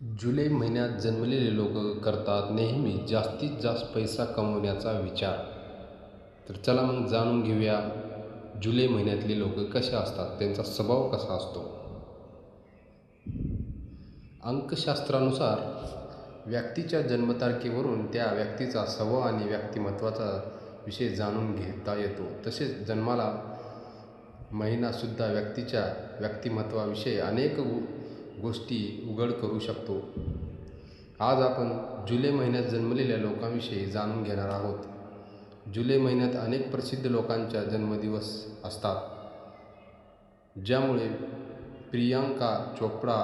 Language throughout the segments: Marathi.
जुलै महिन्यात जन्मलेले लोक करतात नेहमी जास्तीत जास्त पैसा कमवण्याचा विचार. तर चला मग जाणून घेऊया जुलै महिन्यातले लोक कसे असतात, त्यांचा स्वभाव कसा असतो. अंकशास्त्रानुसार व्यक्तीच्या जन्मतारखेवरून त्या व्यक्तीचा स्वभाव आणि व्यक्तिमत्वाचा विषय जाणून घेता येतो. तसेच जन्माला महिनासुद्धा व्यक्तीच्या व्यक्तिमत्वाविषयी अनेक गोष्टी उघड करू शकतो. आज आपण जुलै महिन्यात जन्मलेल्या लोकांविषयी जाणून घेणार आहोत. जुलै महिन्यात अनेक प्रसिद्ध लोकांचा जन्मदिवस असतात, ज्यामुळे प्रियांका चोप्रा,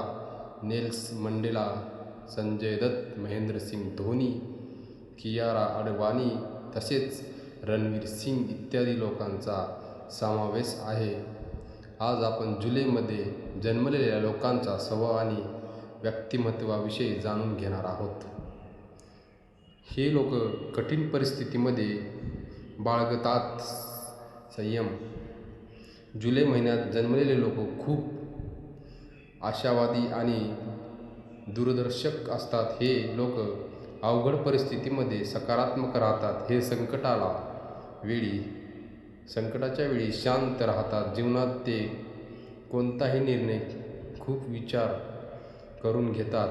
नेल्स मंडेला, संजय दत्त, महेंद्रसिंग धोनी, कियारा अडवाणी तसेच रणवीर सिंग इत्यादी लोकांचा समावेश आहे. आज आपण जुलैमध्ये जन्मलेल्या लोकांचा स्वभाव आणि व्यक्तिमत्वाविषयी जाणून घेणार आहोत. हे लोक कठीण परिस्थितीमध्ये बाळगतात संयम. जुलै महिन्यात जन्मलेले लोक खूप आशावादी आणि दूरदर्शक असतात. हे लोक अवघड परिस्थितीमध्ये सकारात्मक राहतात. हे संकटाच्या वेळी शांत राहतात. जीवनात ते कोणताही निर्णय खूप विचार करून घेतात.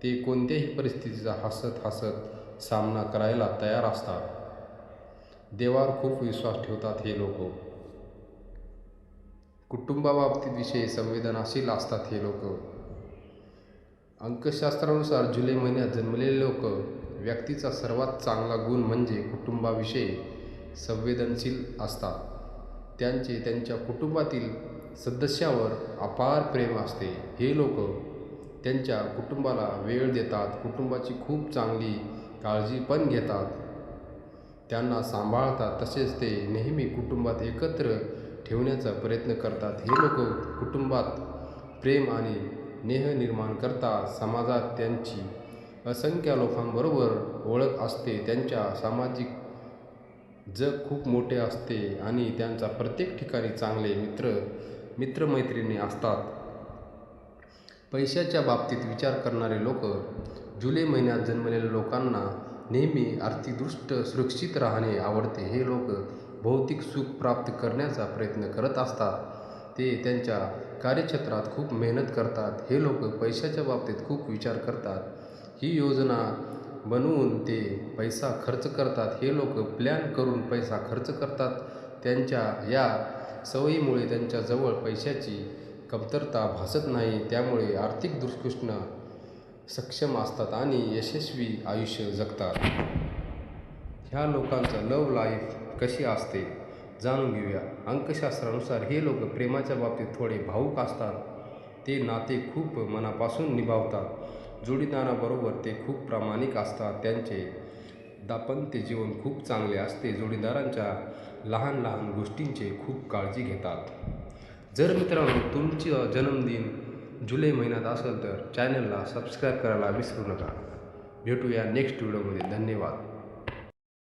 ते कोणत्याही परिस्थितीचा हसत हसत सामना करायला तयार असतात. देवावर खूप विश्वास ठेवतात. हे लोक कुटुंबाबाबतीत विषयी संवेदनशील असतात. हे लोक अंकशास्त्रानुसार जुलै महिन्यात जन्मलेले लोक व्यक्तीचा सर्वात चांगला गुण म्हणजे कुटुंबाविषयी संवेदनशील असतात. त्यांचे त्यांच्या कुटुंबातील सदस्यावर अपार प्रेम असते. हे लोक त्यांच्या कुटुंबाला वेळ देतात. कुटुंबाची खूप चांगली काळजी पण घेतात, त्यांना सांभाळतात. तसेच ते नेहमी कुटुंबात एकत्र ठेवण्याचा प्रयत्न करतात. हे लोक कुटुंबात प्रेम आणि स्नेह निर्माण करतात. समाजात त्यांची असंख्य लोकांबरोबर ओळख असते. त्यांच्या सामाजिक जग खूप मोठे असते आणि त्यांच्या प्रत्येक ठिकाणी चांगले मित्रमैत्रिणी असतात. पैशाच्या बाबतीत विचार करणारे लोक जुलै महिन्यात जन्मलेल्या लोकांना नेहमी आर्थिकदृष्ट्या सुरक्षित राहणे आवडते. हे लोक भौतिक सुख प्राप्त करण्याचा प्रयत्न करत असतात. ते त्यांच्या कार्यक्षेत्रात खूप मेहनत करतात. हे लोक पैशाच्या बाबतीत खूप विचार करतात. ही योजना बनवून ते पैसा खर्च करतात. हे लोक प्लॅन करून पैसा खर्च करतात. त्यांच्या या सवयीमुळे त्यांच्याजवळ पैशाची कमतरता भासत नाही. त्यामुळे आर्थिक दृष्टीने सक्षम असतात आणि यशस्वी आयुष्य जगतात. ह्या लोकांचं लव्ह लाईफ कशी असते जाणून घेऊया. अंकशास्त्रानुसार हे लोक प्रेमाच्या बाबतीत थोडे भावूक असतात. ते नाते खूप मनापासून निभावतात. जोडीदाराबरोबर ते खूप प्रामाणिक असतात. त्यांचे दाम्पत्य जीवन खूप चांगले असते. जोडीदारांच्या लहान लहान गोष्टींची खूप काळजी घेतात. जर मित्रांनो तुमचा जन्मदिन जुलै महिन्यात असेल तर चॅनलला सबस्क्राईब करायला विसरू नका. भेटूया नेक्स्ट व्हिडिओमध्ये. धन्यवाद.